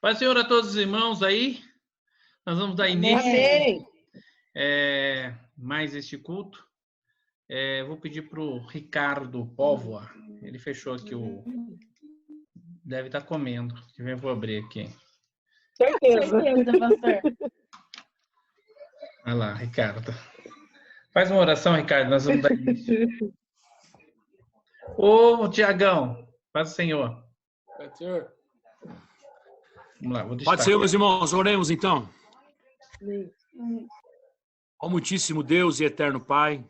Pai Senhor a todos os irmãos aí, nós vamos dar início Amém. mais este culto. Vou pedir para o Ricardo Póvoa, ele fechou aqui deve estar comendo, eu vou abrir aqui. Certeza, pastor. Olha lá, Ricardo. Faz uma oração, Ricardo, nós vamos dar início. Ô, Tiagão, paz do Senhor. Paz do Senhor. Vamos lá, vou Paz do Senhor, meus irmãos, oremos então. Ó muitíssimo Deus e eterno Pai,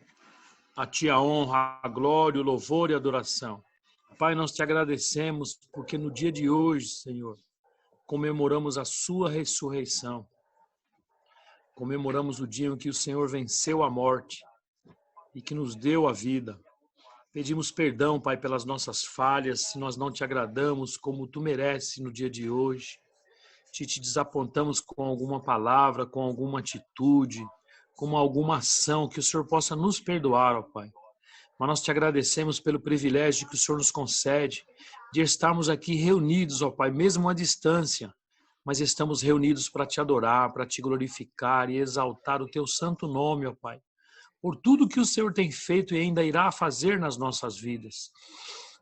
a Ti a honra, a glória, o louvor e a adoração. Pai, nós te agradecemos porque no dia de hoje, Senhor, comemoramos a Sua ressurreição. Comemoramos o dia em que o Senhor venceu a morte e que nos deu a vida. Pedimos perdão, Pai, pelas nossas falhas, se nós não te agradamos como Tu mereces no dia de hoje. Se te desapontamos com alguma palavra, com alguma atitude, com alguma ação, que o Senhor possa nos perdoar, ó Pai. Mas nós te agradecemos pelo privilégio que o Senhor nos concede de estarmos aqui reunidos, ó Pai, mesmo à distância, mas estamos reunidos para te adorar, para te glorificar e exaltar o teu santo nome, ó Pai, por tudo que o Senhor tem feito e ainda irá fazer nas nossas vidas.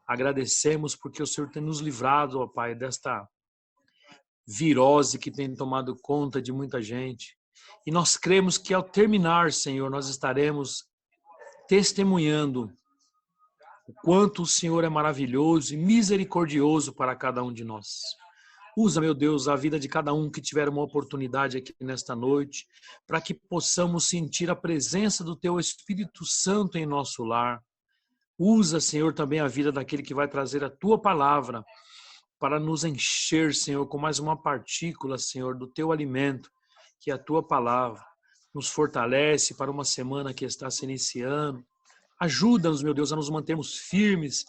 Agradecemos porque o Senhor tem nos livrado, ó Pai, desta virose que tem tomado conta de muita gente. E nós cremos que ao terminar, Senhor, nós estaremos testemunhando o quanto o Senhor é maravilhoso e misericordioso para cada um de nós. Usa, meu Deus, a vida de cada um que tiver uma oportunidade aqui nesta noite, para que possamos sentir a presença do Teu Espírito Santo em nosso lar. Usa, Senhor, também a vida daquele que vai trazer a Tua palavra, para nos encher, Senhor, com mais uma partícula, Senhor, do Teu alimento, que é a Tua palavra. Nos fortalece para uma semana que está se iniciando. Ajuda-nos, meu Deus, a nos mantermos firmes,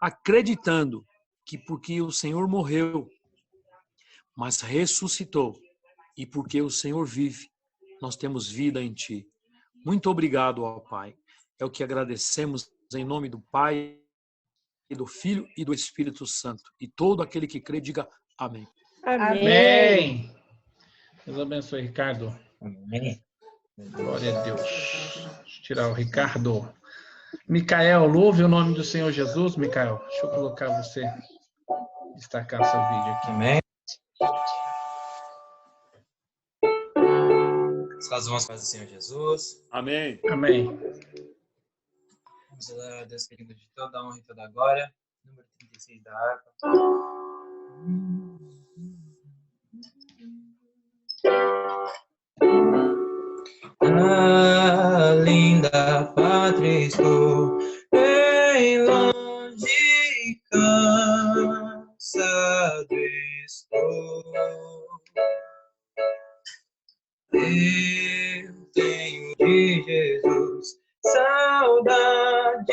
acreditando que porque o Senhor morreu, mas ressuscitou, e porque o Senhor vive, nós temos vida em Ti. Muito obrigado, ó Pai. É o que agradecemos em nome do Pai, e do Filho e do Espírito Santo. E todo aquele que crê, diga amém. Amém. Deus abençoe, Ricardo. Amém. Glória a Deus. Deixa eu tirar o Ricardo. Micael, louve o nome do Senhor Jesus, Micael. Deixa eu colocar você, destacar seu vídeo aqui. Amém. As mãos para o Senhor Jesus. Amém. Amém. Vamos adorar a Deus querido de toda a honra e toda a glória. Número 36 da harpa. A linda pátria estou, bem longe cansado estou. Eu tenho de Jesus saudade,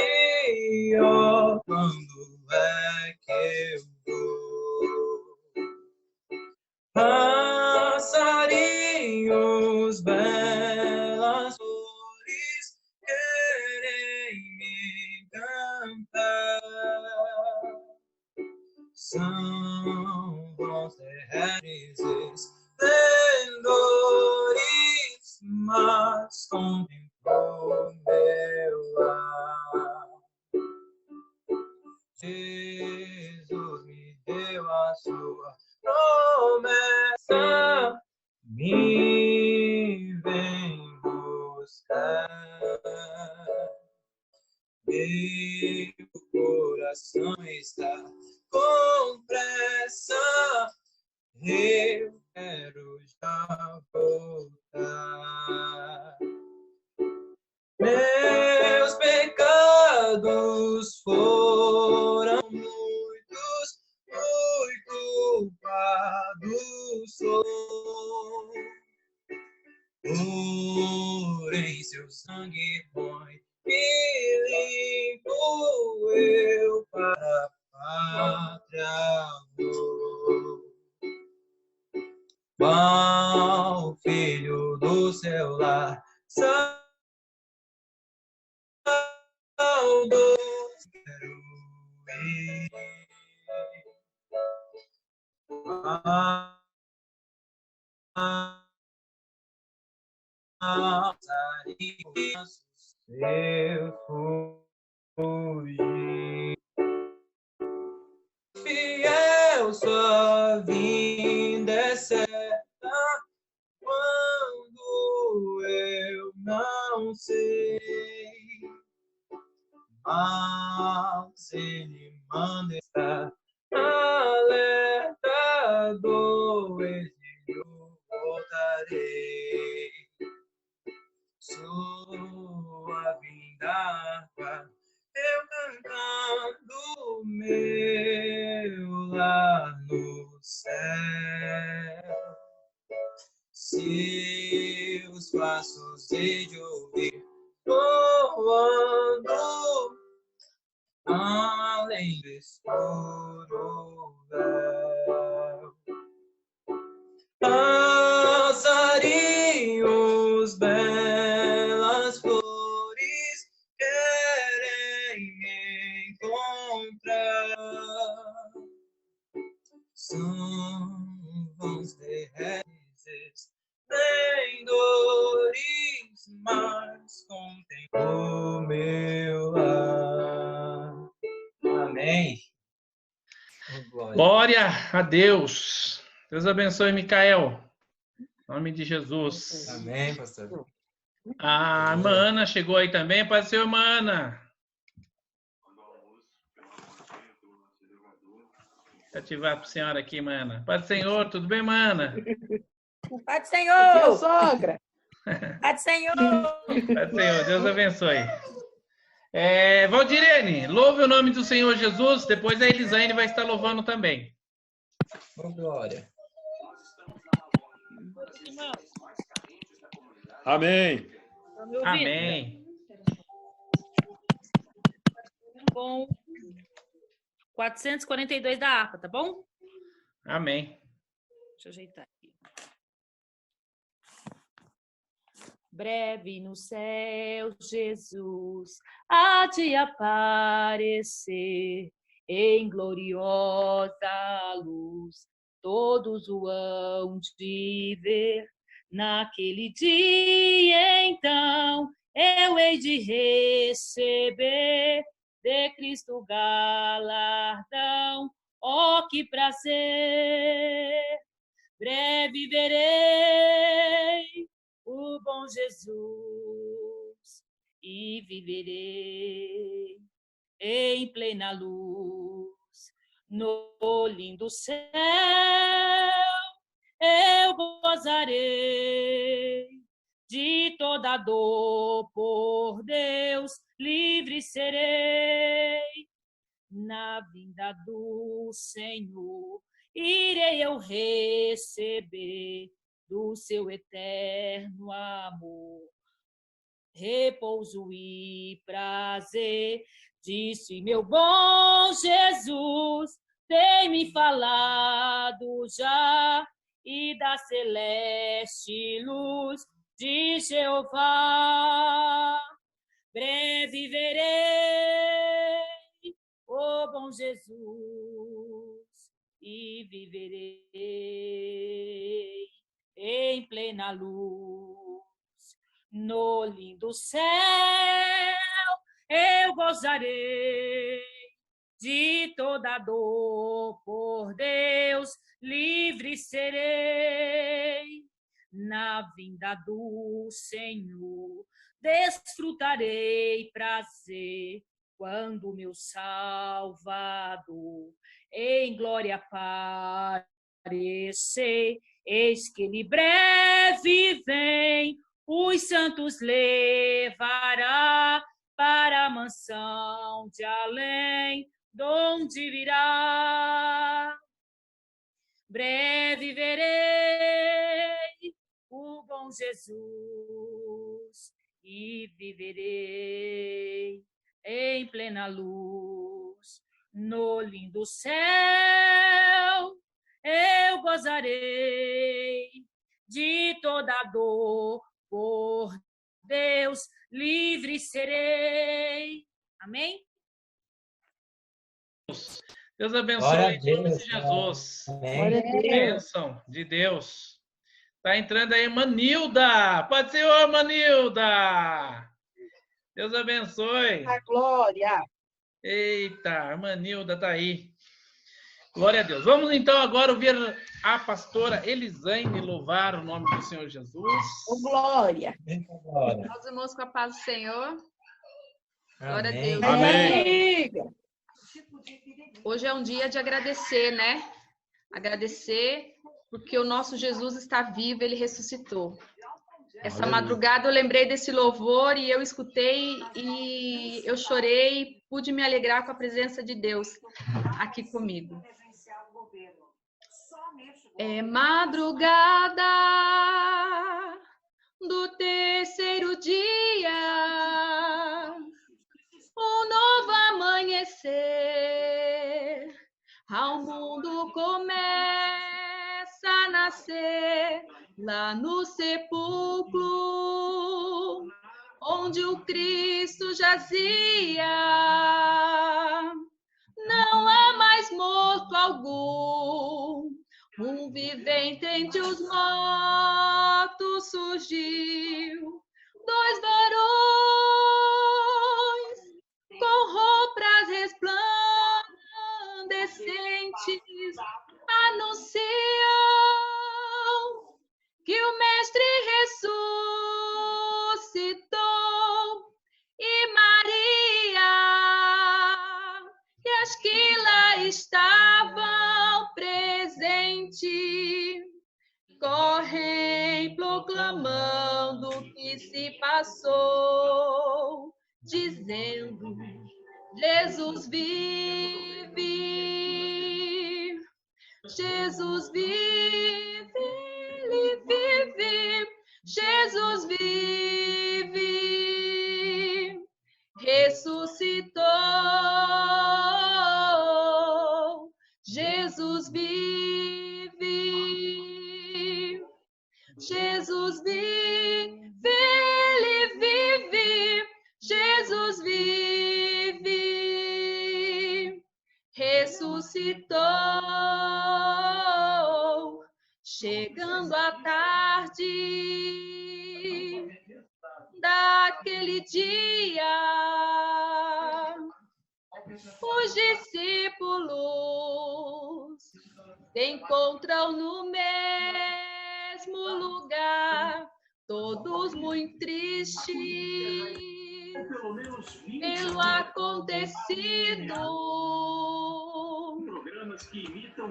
ó, quando é que eu vou? Passarinhos, belas flores, querem me cantar. São bons terrestres, esplendores, mas contemplou meu lar. Jesus me deu a sua promessa, me vem buscar. Meu coração está com pressa, eu quero já voltar. Meus pecados foram muitos, fui culpado sou. Porém seu sangue põe, me limpo, eu para a pátria vou. Qual filho do seu lar, saudoso quero ir. eu fugir. Fiel, sua vinda é certa quando eu não sei. Mas ele manda estar alerta do exílio, voltarei. Sua vinda, eu cantando meu lá no céu. Seus passos hei de ouvir voando além do escuro véu. Passarinhos, belas flores querem me encontrar. São vãos derretes, nem dores, mas contém o meu lar. Amém. Glória a Deus. Deus abençoe, Micael. Em nome de Jesus. Amém, pastor. A irmã Ana chegou aí também. Pode ser, irmã Ana. Vou ativar para a senhora aqui, irmã Ana. Paz do Senhor, tudo bem, irmã Ana? Pai do Senhor! Meu sogra! Pai do Senhor! Paz do Senhor, Deus abençoe. Valdirene, louve o nome do Senhor Jesus. Depois a Elisaine vai estar louvando também. Oh, glória. Amém. Tá me ouvindo? Amém. Com 442 da harpa, tá bom? Amém. Deixa eu ajeitar aqui. Breve no céu, Jesus há de aparecer em gloriosa luz. Todos o hão de ver. Naquele dia, então, eu hei de receber de Cristo galardão. Oh, que prazer! Breve verei o bom Jesus e viverei em plena luz no lindo céu. Eu gozarei de toda dor, por Deus livre serei. Na vinda do Senhor irei eu receber do seu eterno amor repouso e prazer. Disse meu bom Jesus, tem me falado já, e da celeste luz de Jeová. Breve verei o bom Jesus e viverei em plena luz no lindo céu. Eu gozarei de toda dor, por Deus livre serei. Na vinda do Senhor desfrutarei prazer, quando meu Salvador em glória aparecer. Eis que ele breve vem, os santos levará para a mansão de além, donde virá. Breve verei o bom Jesus e viverei em plena luz no lindo céu. Eu gozarei de toda dor, por Deus livre serei. Amém? Deus abençoe em nome de Jesus. Amém. Bênção de Deus. Tá entrando aí, Manilda. Pode ser, ô Manilda. Deus abençoe. A glória. Eita, a Manilda tá aí. Glória a Deus. Vamos então agora ouvir a pastora Elisaine louvar o nome do Senhor Jesus. Ô, glória. Glória. Meus irmãos, com a paz do Senhor. Glória a Deus. Amém. Amiga. Hoje é um dia de agradecer, né? Agradecer porque o nosso Jesus está vivo, ele ressuscitou. Essa madrugada eu lembrei desse louvor e eu escutei e eu chorei, pude me alegrar com a presença de Deus aqui comigo. É madrugada do terceiro dia, um novo amanhecer, ao mundo começa a nascer, lá no sepulcro, onde o Cristo jazia. Não há mais morto algum, um vivente entre os mortos surgiu. Dois varões com roupas resplandecentes anunciam que o Mestre ressuscitou, e Maria e as que lá estavam presentes correm proclamando o que se passou, dizendo: Jesus vive, Jesus vive, ele vive, Jesus vive, ressuscitou, Jesus vive, Jesus vive, ele vive, Jesus vive, ressuscitou. Chegando a tarde daquele dia, os discípulos se encontram no mesmo lugar, todos muito tristes pelo acontecido,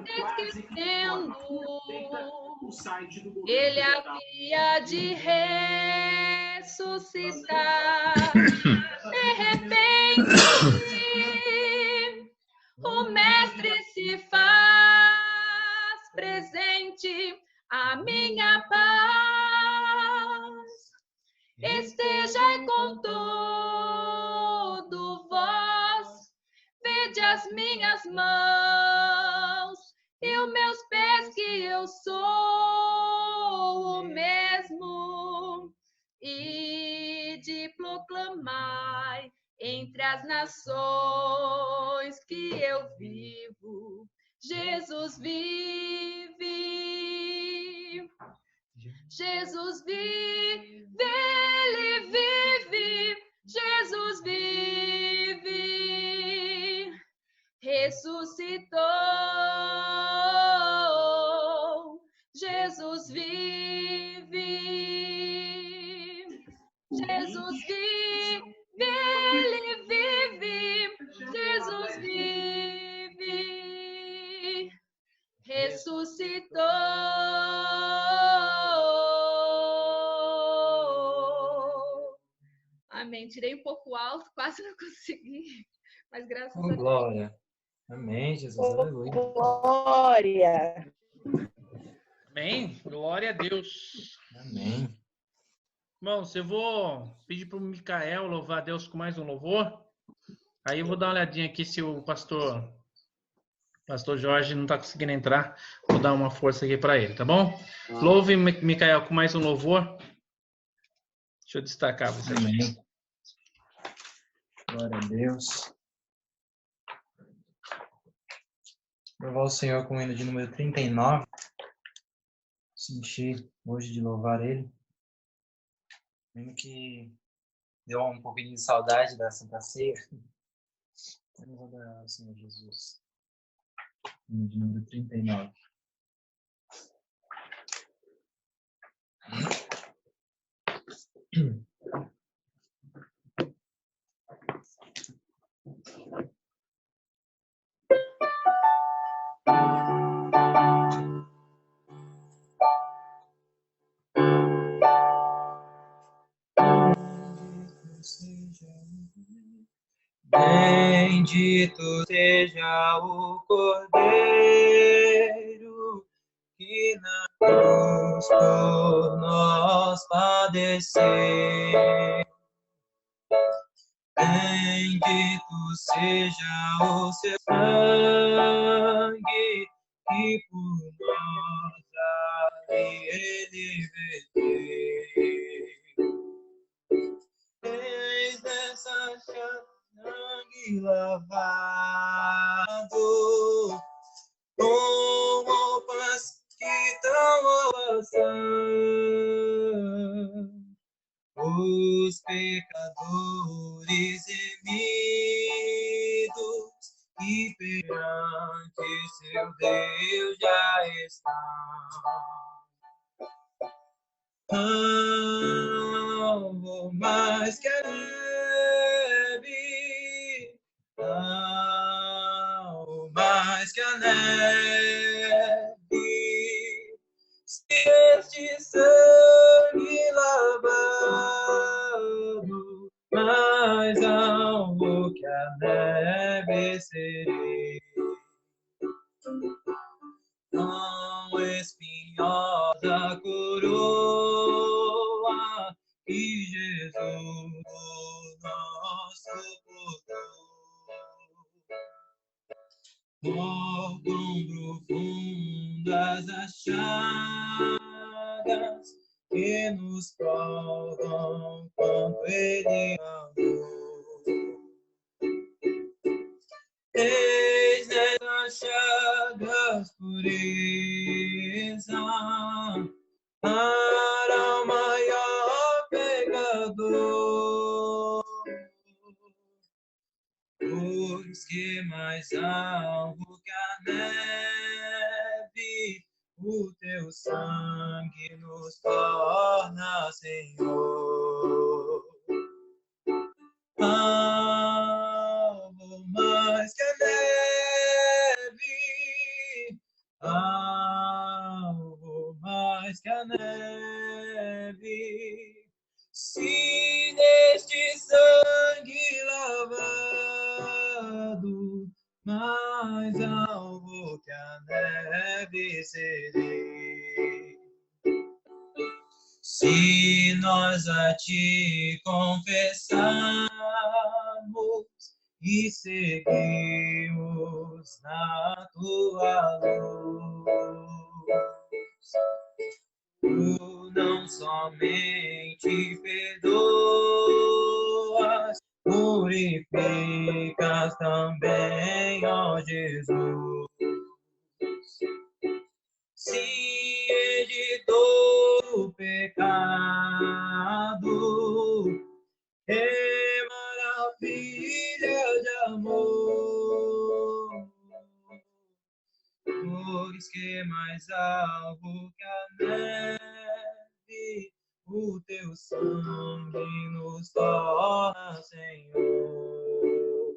esquecendo ele havia de ressuscitar. De repente, o Mestre se faz presente, a minha paz esteja com todo vós, vede as minhas mãos e os meus pés, que eu sou o mesmo, e de proclamai entre as nações que eu vivo, Jesus vive, Jesus vive, ele vive, Jesus vive, ressuscitou, Jesus vive, Jesus vive, ele vive, Jesus vive, ressuscitou. Amém. Tirei um pouco alto, quase não consegui, mas graças a Deus. Glória. Amém, Jesus. Aleluia. Glória. Amém? Glória a Deus. Amém. Irmãos, eu vou pedir para o Micael louvar a Deus com mais um louvor. Aí eu vou dar uma olhadinha aqui se o pastor Jorge não está conseguindo entrar. Vou dar uma força aqui para ele, tá bom? Louve, Micael, com mais um louvor. Deixa eu destacar você. Amém. Glória a Deus. Louvar o Senhor com o hino de número 39. encher hoje de louvar Ele. Mesmo que deu um pouquinho de saudade da Santa Ceia. Vamos adorar o Senhor Jesus. De número 39. Bendito seja o Cordeiro que na cruz por nós padeceu. Bendito seja o seu sangue que por nós ali ele verteu. Eis dessa sangue lavado, com roupas que tão são, os pecadores remidos e perante seu Deus já estão. Algo mais que a neve, algo mais que a neve, se este sangue lavado, mais algo que a neve serei. Tão espinhosa coroa que Jesus nosso suportou. Quão profundas as chagas que nos provam quanto Ele amou. Eis nessas chagas pureza para o maior pecador, pois que mais alvo que a neve o teu sangue nos torna, Senhor. Algo mais que a neve, algo mais que a neve, se neste sangue lavado, mais algo que a neve serei. Se nós a ti confessarmos e seguimos na tua luz, tu não somente perdoas, purificas também, ó Jesus. Se de todo o pecado, que maravilha de amor, pois que mais alvo que a neve o teu sangue nos torna, Senhor.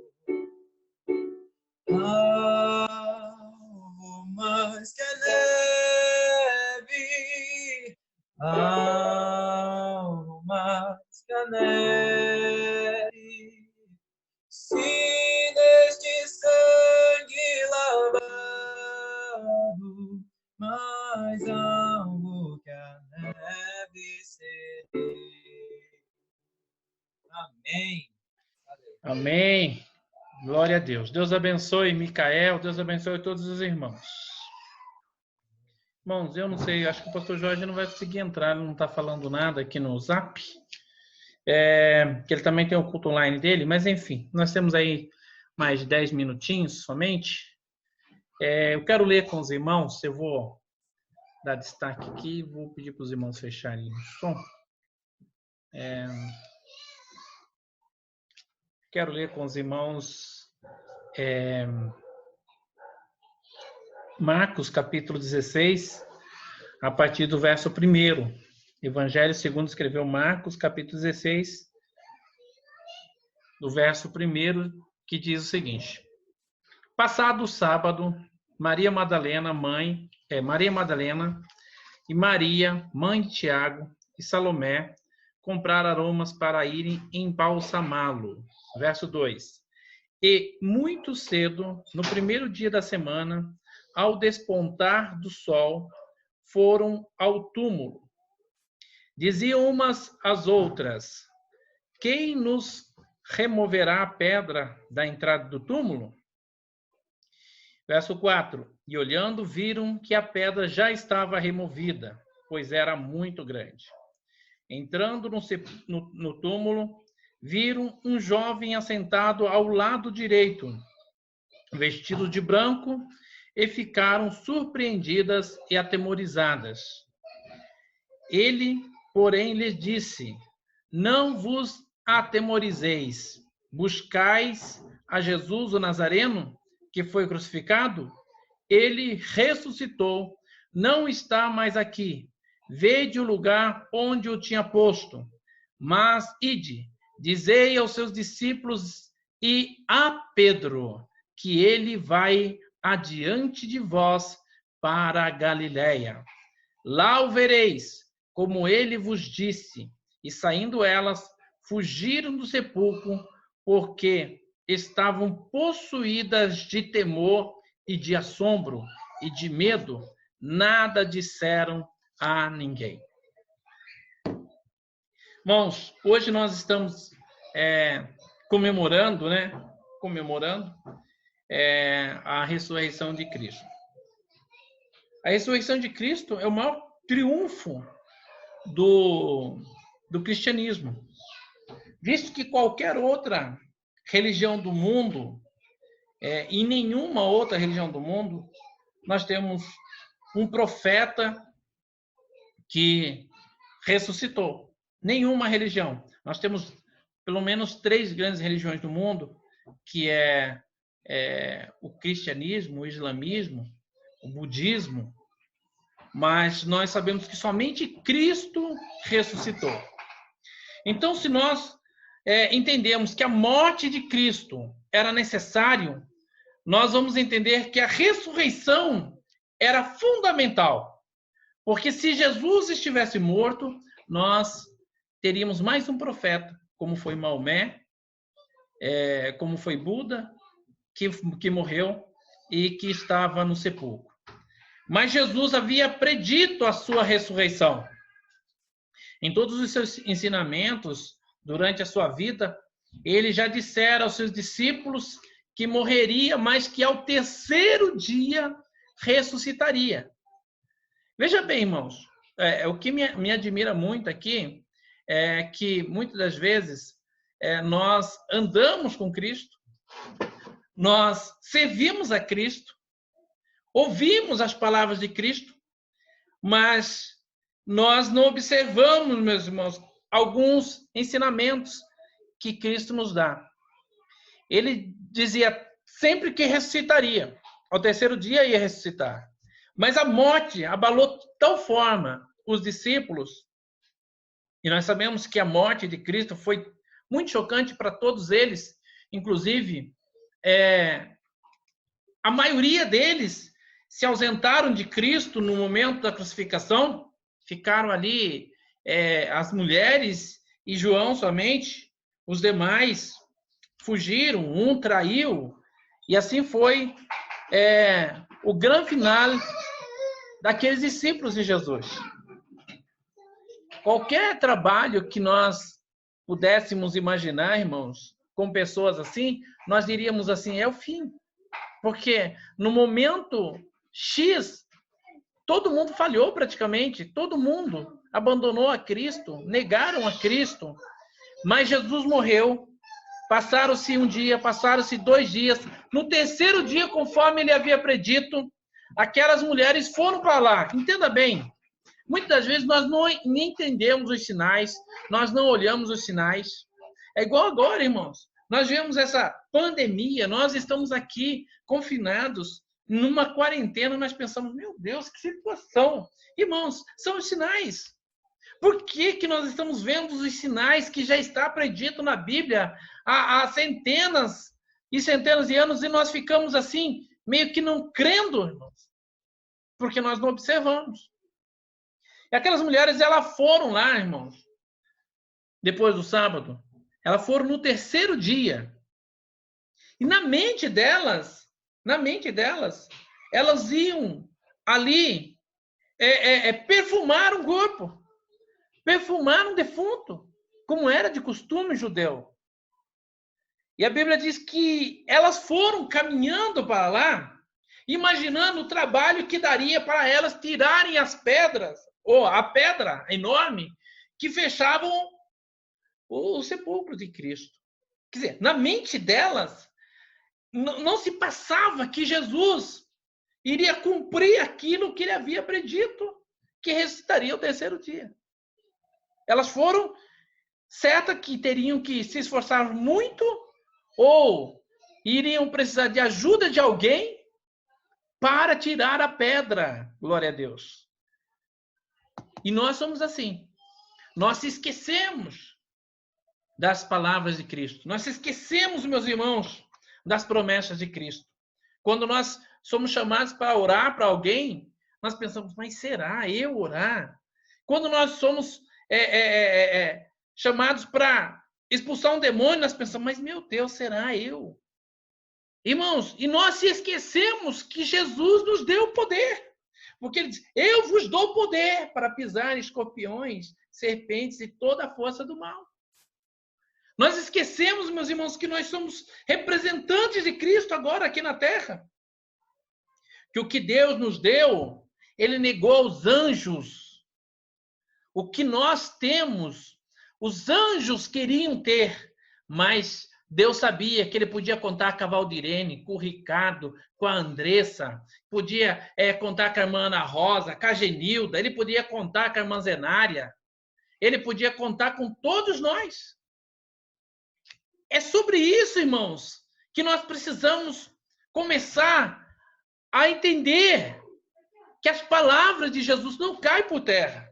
Algo mais que a neve, algo mais que a neve, se neste sangue lavado, mais algo que a neve serei. Amém. Amém. Glória a Deus. Deus abençoe Micael, Deus abençoe todos os irmãos. Irmãos, eu não sei, acho que o pastor Jorge não vai conseguir entrar, ele não está falando nada aqui no Zap. Que ele também tem o culto online dele, mas enfim, nós temos aí mais de 10 minutinhos somente. Eu quero ler com os irmãos, eu vou dar destaque aqui. Vou pedir para os irmãos fecharem o som. Quero ler com os irmãos Marcos, capítulo 16, a partir do verso 1. Evangelho segundo escreveu Marcos, capítulo 16, do verso 1, que diz o seguinte: Passado o sábado, Maria Madalena e Maria, mãe de Tiago, e Salomé compraram aromas para irem embalsamá-lo. Verso 2. E muito cedo, no primeiro dia da semana, ao despontar do sol, foram ao túmulo. Diziam umas às outras: Quem nos removerá a pedra da entrada do túmulo? Verso 4. E olhando, viram que a pedra já estava removida, pois era muito grande. Entrando no túmulo, viram um jovem assentado ao lado direito, vestido de branco, e ficaram surpreendidas e atemorizadas. Ele, porém, lhes disse: Não vos atemorizeis. Buscais a Jesus o Nazareno, que foi crucificado? Ele ressuscitou, não está mais aqui. Vede o lugar onde o tinha posto. Mas ide, dizei aos seus discípulos e a Pedro, que ele vai adiante de vós para a Galiléia. Lá o vereis, como ele vos disse. E saindo elas, fugiram do sepulcro, porque estavam possuídas de temor e de assombro e de medo, nada disseram a ninguém. Irmãos, hoje nós estamos comemorando a ressurreição de Cristo. A ressurreição de Cristo é o maior triunfo do cristianismo, visto que qualquer outra religião do mundo, em nenhuma outra religião do mundo, nós temos um profeta que ressuscitou. Nenhuma religião. Nós temos pelo menos 3 grandes religiões do mundo, que é o cristianismo, o islamismo, o budismo, mas nós sabemos que somente Cristo ressuscitou. Então, se nós entendemos que a morte de Cristo era necessário, nós vamos entender que a ressurreição era fundamental. Porque se Jesus estivesse morto, nós teríamos mais um profeta, como foi Maomé, como foi Buda, que morreu e que estava no sepulcro. Mas Jesus havia predito a sua ressurreição. Em todos os seus ensinamentos, durante a sua vida, ele já dissera aos seus discípulos que morreria, mas que ao 3º dia ressuscitaria. Veja bem, irmãos, o que me admira muito aqui é que muitas das vezes nós andamos com Cristo, nós servimos a Cristo, ouvimos as palavras de Cristo, mas nós não observamos, meus irmãos, alguns ensinamentos que Cristo nos dá. Ele dizia sempre que ressuscitaria, ao 3º dia ia ressuscitar. Mas a morte abalou de tal forma os discípulos, e nós sabemos que a morte de Cristo foi muito chocante para todos eles, inclusive a maioria deles se ausentaram de Cristo no momento da crucificação, ficaram ali as mulheres e João somente, os demais fugiram, um traiu, e assim foi o grande final daqueles discípulos de Jesus. Qualquer trabalho que nós pudéssemos imaginar, irmãos, com pessoas assim, nós diríamos assim, é o fim. Porque no momento X, todo mundo falhou praticamente, todo mundo abandonou a Cristo, negaram a Cristo, mas Jesus morreu. Passaram-se um dia, passaram-se 2 dias, no 3º dia, conforme ele havia predito, aquelas mulheres foram para lá. Entenda bem, muitas das vezes nós não nem entendemos os sinais, nós não olhamos os sinais. É igual agora, irmãos. Nós vemos essa pandemia, nós estamos aqui confinados, numa quarentena, nós pensamos, meu Deus, que situação. Irmãos, são os sinais. Por que que nós estamos vendo os sinais que já está predito na Bíblia há centenas e centenas de anos e nós ficamos assim, meio que não crendo, irmãos? Porque nós não observamos. E aquelas mulheres, elas foram lá, irmãos, depois do sábado, elas foram no terceiro dia. E na mente delas, elas iam ali perfumar um corpo, perfumar um defunto, como era de costume judeu. E a Bíblia diz que elas foram caminhando para lá, imaginando o trabalho que daria para elas tirarem as pedras, ou a pedra enorme, que fechavam o sepulcro de Cristo. Quer dizer, na mente delas, não se passava que Jesus iria cumprir aquilo que ele havia predito, que ressuscitaria o terceiro dia. Elas foram certas que teriam que se esforçar muito ou iriam precisar de ajuda de alguém para tirar a pedra. Glória a Deus. E nós somos assim. Nós esquecemos das palavras de Cristo. Nós esquecemos, meus irmãos, das promessas de Cristo. Quando nós somos chamados para orar para alguém, nós pensamos, mas será eu orar? Quando nós somos chamados para expulsar um demônio, nós pensamos, mas meu Deus, será eu? Irmãos, e nós esquecemos que Jesus nos deu o poder. Porque ele diz, eu vos dou poder para pisar escorpiões, serpentes e toda a força do mal. Nós esquecemos, meus irmãos, que nós somos representantes de Cristo agora aqui na terra. Que o que Deus nos deu, ele negou aos anjos. O que nós temos, os anjos queriam ter, mas Deus sabia que ele podia contar com a Valdirene, com o Ricardo, com a Andressa, podia contar com a irmã Ana Rosa, com a Genilda, ele podia contar com a irmã Zenária, ele podia contar com todos nós. É sobre isso, irmãos, que nós precisamos começar a entender que as palavras de Jesus não caem por terra.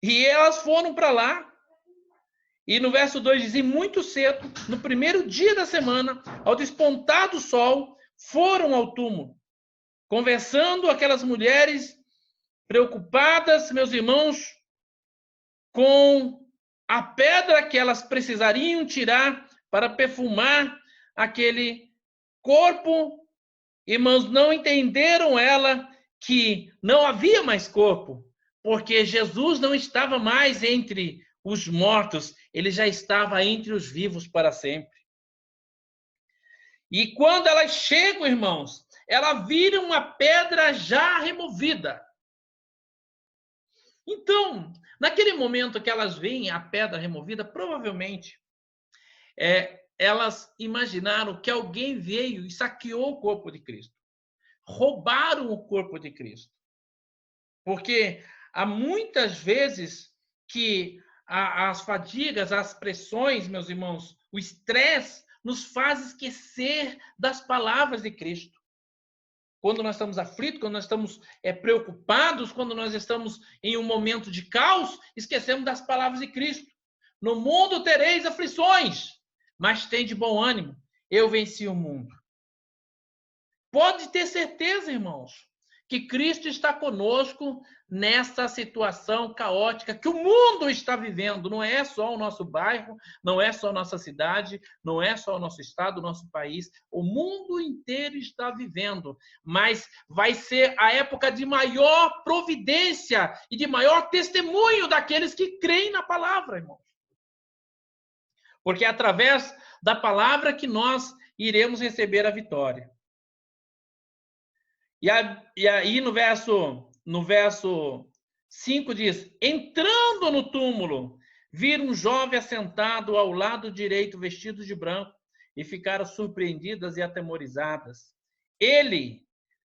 E elas foram para lá. E no verso 2 diz, e muito cedo, no primeiro dia da semana, ao despontar do sol, foram ao túmulo, conversando aquelas mulheres preocupadas, meus irmãos, com a pedra que elas precisariam tirar para perfumar aquele corpo. Irmãos, não entenderam ela que não havia mais corpo, porque Jesus não estava mais entre os mortos, ele já estava entre os vivos para sempre. E quando elas chegam, irmãos, elas viram a pedra já removida. Então, naquele momento que elas veem a pedra removida, provavelmente elas imaginaram que alguém veio e saqueou o corpo de Cristo. Roubaram o corpo de Cristo. Porque há muitas vezes que as fadigas, as pressões, meus irmãos, o estresse nos faz esquecer das palavras de Cristo. Quando nós estamos aflitos, quando nós estamos preocupados, quando nós estamos em um momento de caos, esquecemos das palavras de Cristo. No mundo tereis aflições, mas tende bom ânimo. Eu venci o mundo. Pode ter certeza, irmãos, que Cristo está conosco nessa situação caótica que o mundo está vivendo. Não é só o nosso bairro, não é só a nossa cidade, não é só o nosso estado, o nosso país. O mundo inteiro está vivendo. Mas vai ser a época de maior providência e de maior testemunho daqueles que creem na palavra, irmãos. Porque é através da palavra que nós iremos receber a vitória. E aí no verso 5 diz, entrando no túmulo, viram um jovem assentado ao lado direito, vestido de branco, e ficaram surpreendidas e atemorizadas. Ele,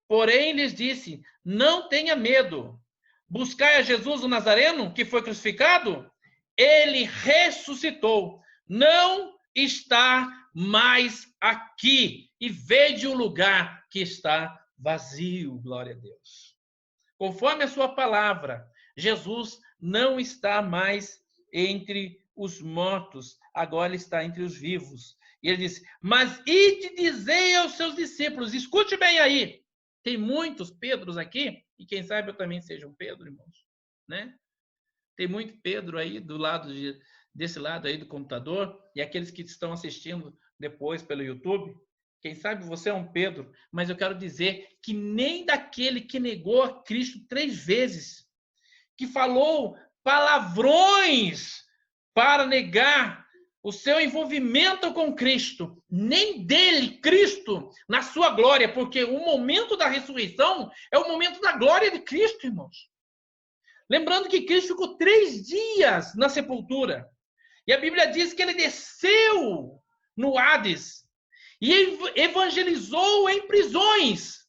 porém lhes disse: não tenha medo. Buscai a Jesus o Nazareno, que foi crucificado. Ele ressuscitou. Não está mais aqui. E vede o lugar que está vazio. Glória a Deus. Conforme a sua palavra, Jesus não está mais entre os mortos. Agora ele está entre os vivos. E ele disse: mas ide dizei aos seus discípulos. Escute bem aí. Tem muitos Pedros aqui. E quem sabe eu também seja um Pedro, irmãos. Né? Tem muito Pedro aí desse lado aí do computador. E aqueles que estão assistindo depois pelo YouTube. Quem sabe você é um Pedro. Mas eu quero dizer que nem daquele que negou a Cristo 3 vezes. Que falou palavrões para negar o seu envolvimento com Cristo, nem dele, Cristo, na sua glória, porque o momento da ressurreição é o momento da glória de Cristo, irmãos. Lembrando que Cristo ficou 3 dias na sepultura, e a Bíblia diz que ele desceu no Hades e evangelizou em prisões.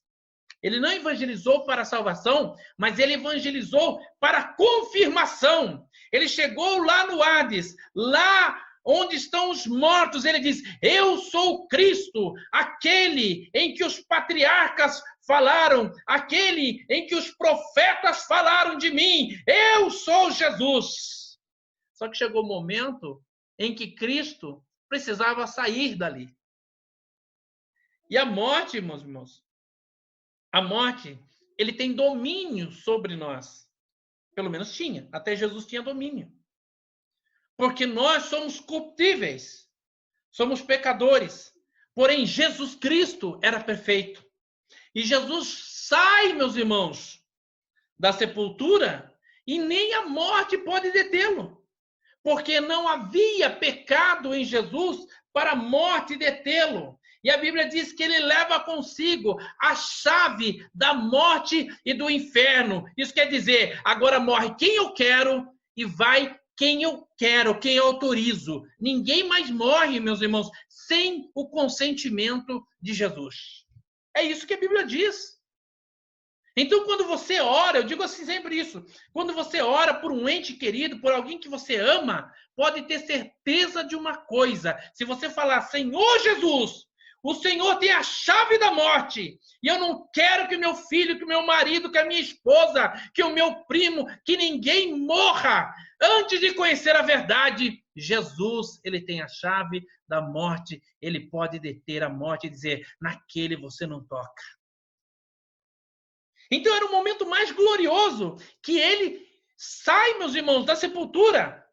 Ele não evangelizou para a salvação, mas ele evangelizou para a confirmação. Ele chegou lá no Hades, lá onde estão os mortos. Ele diz: eu sou Cristo, aquele em que os patriarcas falaram, aquele em que os profetas falaram de mim. Eu sou Jesus. Só que chegou o momento em que Cristo precisava sair dali. E a morte, meus irmãos, a morte, ele tem domínio sobre nós. Pelo menos tinha. Até Jesus tinha domínio. Porque nós somos corruptíveis. Somos pecadores. Porém, Jesus Cristo era perfeito. E Jesus sai, meus irmãos, da sepultura e nem a morte pode detê-lo. Porque não havia pecado em Jesus para a morte detê-lo. E a Bíblia diz que ele leva consigo a chave da morte e do inferno. Isso quer dizer, agora morre quem eu quero e vai quem eu quero, quem eu autorizo. Ninguém mais morre, meus irmãos, sem o consentimento de Jesus. É isso que a Bíblia diz. Então, quando você ora, eu digo assim sempre isso, quando você ora por um ente querido, por alguém que você ama, pode ter certeza de uma coisa. Se você falar, Senhor Jesus, o Senhor tem a chave da morte. E eu não quero que meu filho, que meu marido, que a minha esposa, que o meu primo, que ninguém morra antes de conhecer a verdade. Jesus, ele tem a chave da morte. Ele pode deter a morte e dizer, naquele você não toca. Então era o momento mais glorioso que ele sai, meus irmãos, da sepultura.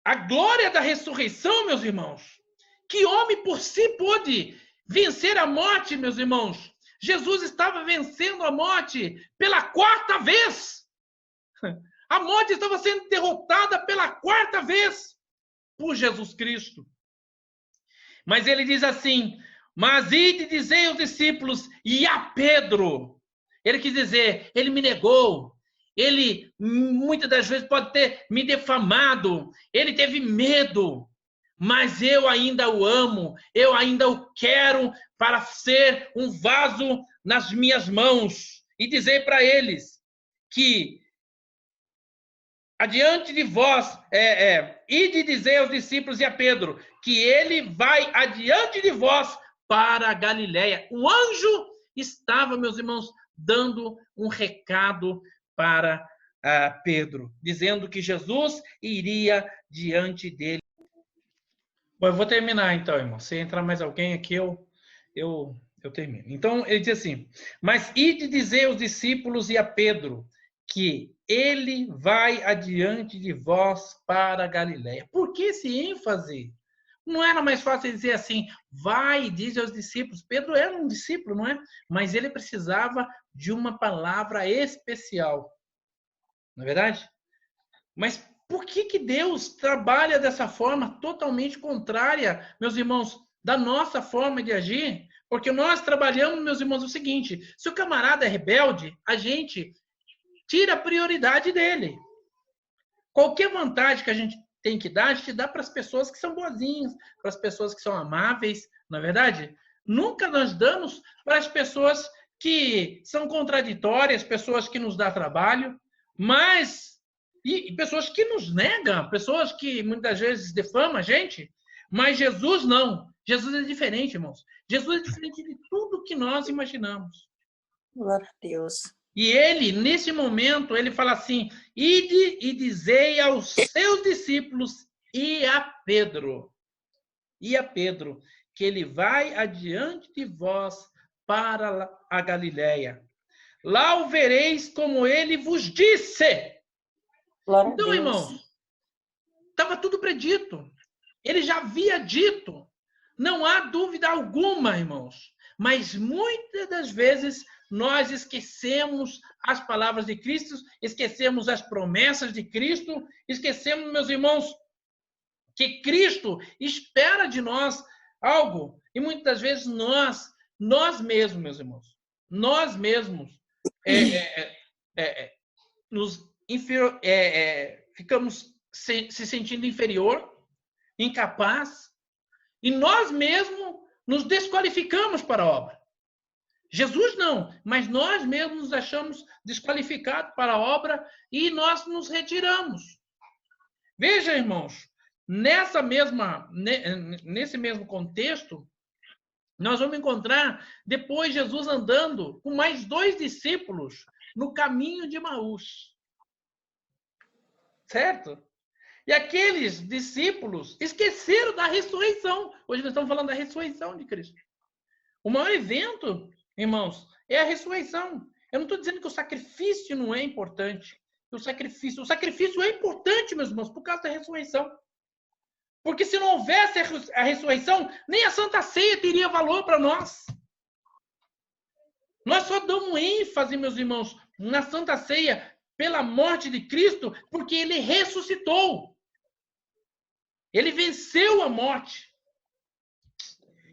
A glória da ressurreição, meus irmãos. Que homem por si pôde vencer a morte, meus irmãos? Jesus estava vencendo a morte pela 4ª vez. A morte estava sendo derrotada pela 4ª vez por Jesus Cristo. Mas ele diz assim, mas ide dizei aos discípulos e a Pedro. Ele quis dizer, ele me negou. Ele muitas das vezes pode ter me defamado. Ele teve medo. Mas eu ainda o amo, eu ainda o quero para ser um vaso nas minhas mãos. E dizer para eles que adiante de vós, ide dizer aos discípulos e a Pedro, que ele vai adiante de vós para a Galileia. O anjo estava, meus irmãos, dando um recado para Pedro, dizendo que Jesus iria diante dele. Bom, eu vou terminar então, irmão. Se entrar mais alguém aqui, eu termino. Então, ele diz assim, mas ide dizer aos discípulos e a Pedro que ele vai adiante de vós para a Galileia. Por que esse ênfase? Não era mais fácil dizer assim, vai e diz aos discípulos. Pedro era um discípulo, não é? Mas ele precisava de uma palavra especial. Não é verdade? Mas por que Deus trabalha dessa forma totalmente contrária, meus irmãos, da nossa forma de agir? Porque nós trabalhamos, meus irmãos, o seguinte, se o camarada é rebelde, a gente tira a prioridade dele. Qualquer vantagem que a gente tem que dar, a gente dá para as pessoas que são boazinhas, para as pessoas que são amáveis, não é verdade? Nunca nós damos para as pessoas que são contraditórias, pessoas que nos dão trabalho, mas e pessoas que nos negam, pessoas que muitas vezes defamam a gente, mas Jesus não. Jesus é diferente, irmãos. Jesus é diferente de tudo que nós imaginamos. Glória a Deus. E ele, nesse momento, ele fala assim: ide e dizei aos seus discípulos e a Pedro, que ele vai adiante de vós para a Galileia. Lá o vereis como ele vos disse. Glória Então, a Deus. irmãos, estava tudo predito. Ele já havia dito. Não há dúvida alguma, irmãos. Mas muitas das vezes nós esquecemos as palavras de Cristo, esquecemos as promessas de Cristo, esquecemos, meus irmãos, que Cristo espera de nós algo. E muitas das vezes nós mesmos, meus irmãos, nós mesmos ficamos se sentindo inferior, incapaz, e nós mesmos nos desqualificamos para a obra. Jesus não, mas nós mesmos nos achamos desqualificados para a obra e nós nos retiramos. Veja, irmãos, nesse mesmo contexto, nós vamos encontrar depois Jesus andando com mais 2 discípulos no caminho de Emaús. Certo? E aqueles discípulos esqueceram da ressurreição. Hoje nós estamos falando da ressurreição de Cristo. O maior evento, irmãos, é a ressurreição. Eu não estou dizendo que o sacrifício não é importante. O sacrifício é importante, meus irmãos, por causa da ressurreição. Porque se não houvesse a ressurreição, nem a Santa Ceia teria valor para nós. Nós só damos ênfase, meus irmãos, na Santa Ceia pela morte de Cristo, porque ele ressuscitou. Ele venceu a morte.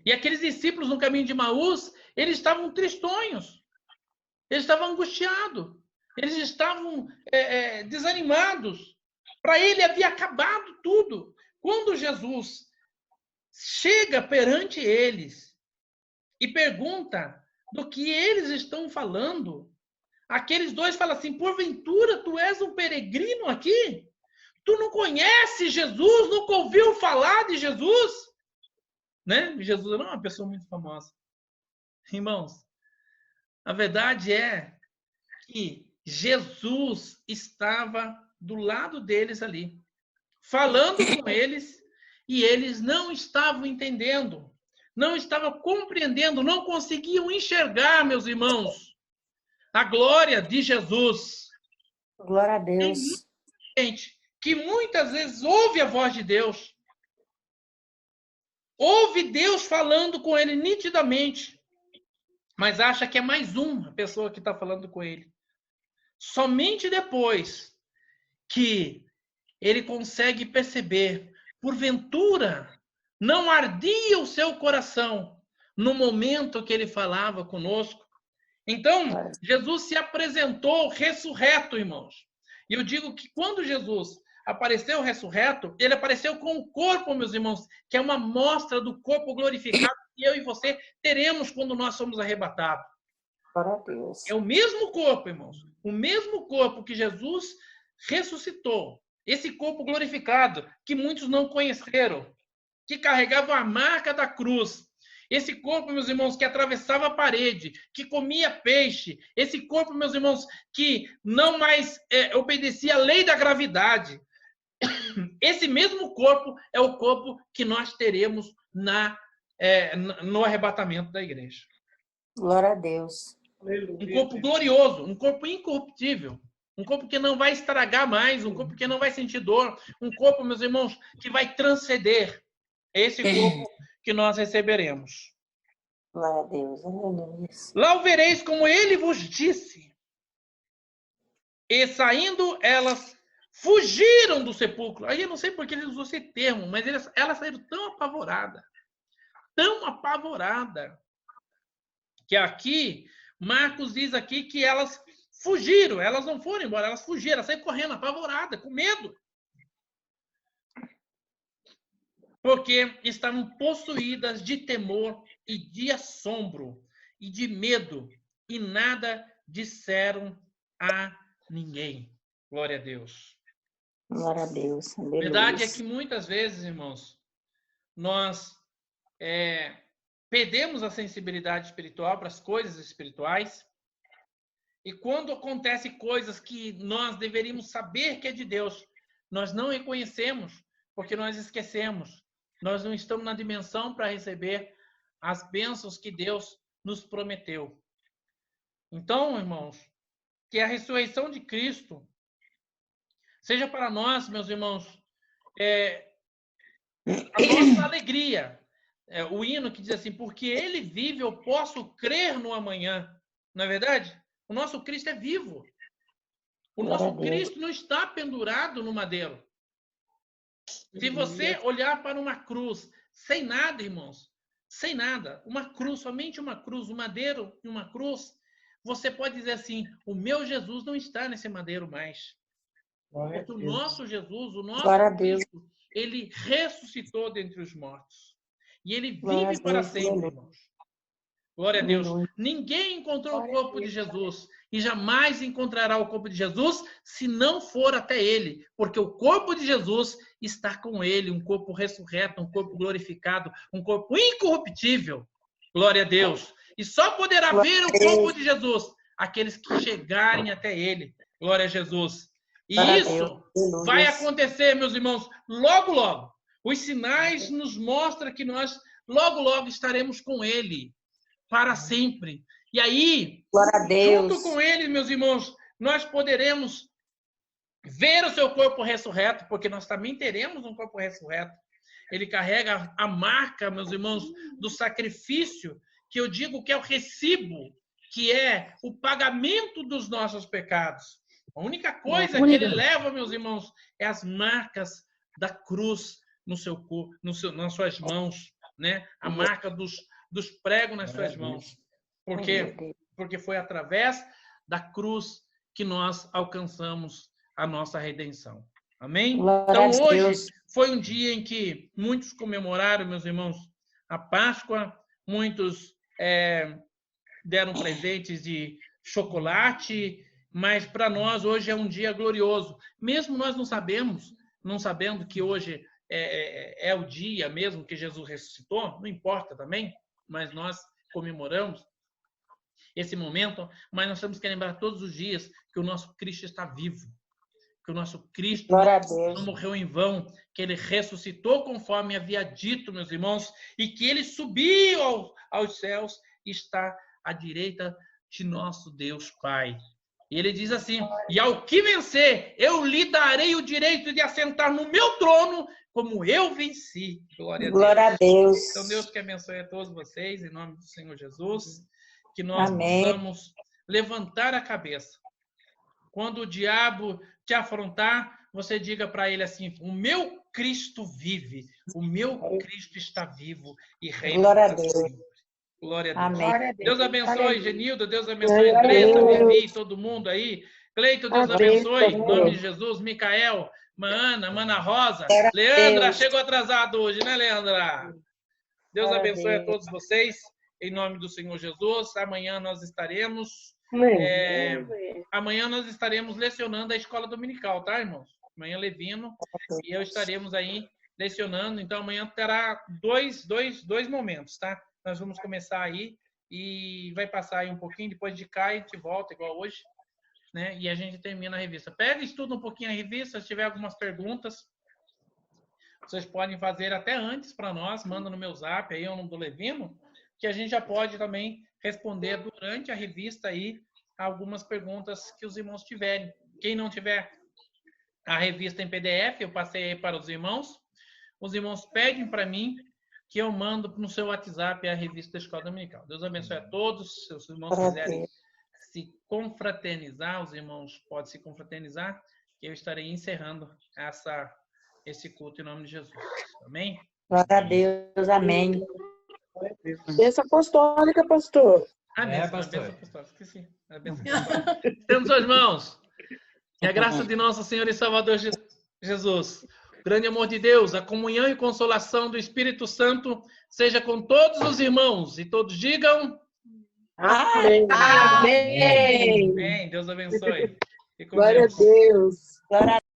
E aqueles discípulos no caminho de Emaús, eles estavam tristonhos. Eles estavam angustiados. Eles estavam desanimados. Para ele havia acabado tudo. Quando Jesus chega perante eles e pergunta do que eles estão falando, aqueles 2 falam assim: porventura tu és um peregrino aqui? Tu não conheces Jesus? Nunca ouviu falar de Jesus? Né? Jesus não é uma pessoa muito famosa. Irmãos, a verdade é que Jesus estava do lado deles ali, falando com eles, e eles não estavam entendendo, não estavam compreendendo, não conseguiam enxergar, meus irmãos, a glória de Jesus. Glória a Deus. Tem gente que muitas vezes ouve a voz de Deus, ouve Deus falando com ele nitidamente, mas acha que é mais uma pessoa que está falando com ele. Somente depois que ele consegue perceber, porventura, não ardia o seu coração no momento que ele falava conosco. Então, Jesus se apresentou ressurreto, irmãos. E eu digo que quando Jesus apareceu ressurreto, ele apareceu com o corpo, meus irmãos, que é uma amostra do corpo glorificado que eu e você teremos quando nós somos arrebatados. Glória a Deus. É o mesmo corpo, irmãos. O mesmo corpo que Jesus ressuscitou. Esse corpo glorificado, que muitos não conheceram, que carregava a marca da cruz. Esse corpo, meus irmãos, que atravessava a parede, que comia peixe. Esse corpo, meus irmãos, que não mais obedecia à lei da gravidade. Esse mesmo corpo é o corpo que nós teremos no arrebatamento da igreja. Glória a Deus. Um corpo glorioso, um corpo incorruptível. Um corpo que não vai estragar mais, um corpo que não vai sentir dor, um corpo, meus irmãos, que vai transcender. Esse corpo que nós receberemos. Glória a Deus. Aleluia. Lá o vereis como ele vos disse. E saindo, elas fugiram do sepulcro. Aí eu não sei porque ele usou esse termo, mas elas saíram tão apavoradas, que aqui, Marcos diz aqui que elas fugiram, elas não foram embora, elas fugiram, elas saíram correndo, apavoradas, com medo. porque estavam possuídas de temor e de assombro e de medo, e nada disseram a ninguém. Glória a Deus. Glória a Deus. A Aleluia. verdade é que muitas vezes, irmãos, nós perdemos a sensibilidade espiritual para as coisas espirituais. E quando acontecem coisas que nós deveríamos saber que é de Deus, nós não reconhecemos, porque nós esquecemos. Nós não estamos na dimensão para receber as bênçãos que Deus nos prometeu. Então, irmãos, que a ressurreição de Cristo seja para nós, meus irmãos, a nossa alegria. O hino que diz assim, porque ele vive, eu posso crer no amanhã. Não é verdade? O nosso Cristo é vivo. O nosso Cristo não está pendurado no madeiro. Se você olhar para uma cruz, sem nada, irmãos, sem nada, uma cruz, somente uma cruz, um madeiro e uma cruz, você pode dizer assim, o meu Jesus não está nesse madeiro mais. Porque o nosso Jesus, o nosso Cristo, ele ressuscitou dentre os mortos. E ele vive para sempre, irmãos. Glória a Deus. Ninguém encontrou o corpo de Jesus e jamais encontrará o corpo de Jesus se não for até ele, porque o corpo de Jesus está com ele, um corpo ressurreto, um corpo glorificado, um corpo incorruptível. Glória a Deus. E só poderá ver o corpo de Jesus aqueles que chegarem até ele. Glória a Jesus. E isso vai acontecer, meus irmãos, logo, logo. Os sinais nos mostram que nós logo, logo estaremos com ele para sempre. E aí, junto com ele, meus irmãos, nós poderemos ver o seu corpo ressurreto, porque nós também teremos um corpo ressurreto. Ele carrega a marca, meus irmãos, do sacrifício, que eu digo que é o recibo, que é o pagamento dos nossos pecados. A única coisa que ele leva, meus irmãos, é as marcas da cruz no seu corpo, nas suas mãos, né? A marca dos pregos nas suas mãos. Por quê? Porque foi através da cruz que nós alcançamos a nossa redenção. Amém? Então, hoje foi um dia em que muitos comemoraram, meus irmãos, a Páscoa. Muitos deram presentes de chocolate, mas para nós hoje é um dia glorioso. Mesmo nós não sabendo que hoje é o dia mesmo que Jesus ressuscitou, não importa também, mas nós comemoramos esse momento, mas nós temos que lembrar todos os dias que o nosso Cristo está vivo, que o nosso Cristo não morreu em vão, que ele ressuscitou conforme havia dito, meus irmãos, e que ele subiu aos céus e está à direita de nosso Deus Pai. E ele diz assim, e ao que vencer, eu lhe darei o direito de assentar no meu trono, como eu venci. Glória a Deus. Então, Deus que abençoe a todos vocês, em nome do Senhor Jesus, que nós possamos levantar a cabeça. Quando o diabo te afrontar, você diga para ele assim, o meu Cristo vive, o meu Cristo está vivo e reina. Glória a Deus. Glória a Deus. Amém. Deus abençoe, Genildo, Deus abençoe, Greta, Vivi, todo mundo aí. Cleito, Deus abençoe, em nome de Jesus, Micael, Mana, Mana Rosa, Leandra, chegou atrasado hoje, né, Leandra? Deus abençoe a todos vocês, em nome do Senhor Jesus. Amanhã nós estaremos lecionando a escola dominical, tá, irmãos? Amanhã Levino e eu estaremos aí lecionando, então amanhã terá dois momentos, tá? Nós vamos começar aí e vai passar aí um pouquinho, depois de cá a gente volta, igual hoje, né? E a gente termina a revista. Pega e estuda um pouquinho a revista, se tiver algumas perguntas, vocês podem fazer até antes para nós, manda no meu zap aí, o nome do Levino, que a gente já pode também responder durante a revista aí algumas perguntas que os irmãos tiverem. Quem não tiver a revista em PDF, eu passei aí para os irmãos pedem para mim que eu mando no seu WhatsApp a revista da Escola Dominical. Deus abençoe a todos. Se os irmãos quiserem se confraternizar, os irmãos podem se confraternizar, que eu estarei encerrando esse culto em nome de Jesus. Amém? Glória a Deus, amém. Bênção apostólica, pastor. Amém, pastor. Bênção apostólica, esqueci. Temos suas mãos. Que a graça de nosso Senhor e Salvador Jesus, grande amor de Deus, a comunhão e consolação do Espírito Santo seja com todos os irmãos. E todos digam... Amém. Amém. Amém. Deus abençoe. Fique com Glória a Deus. Deus. Glória a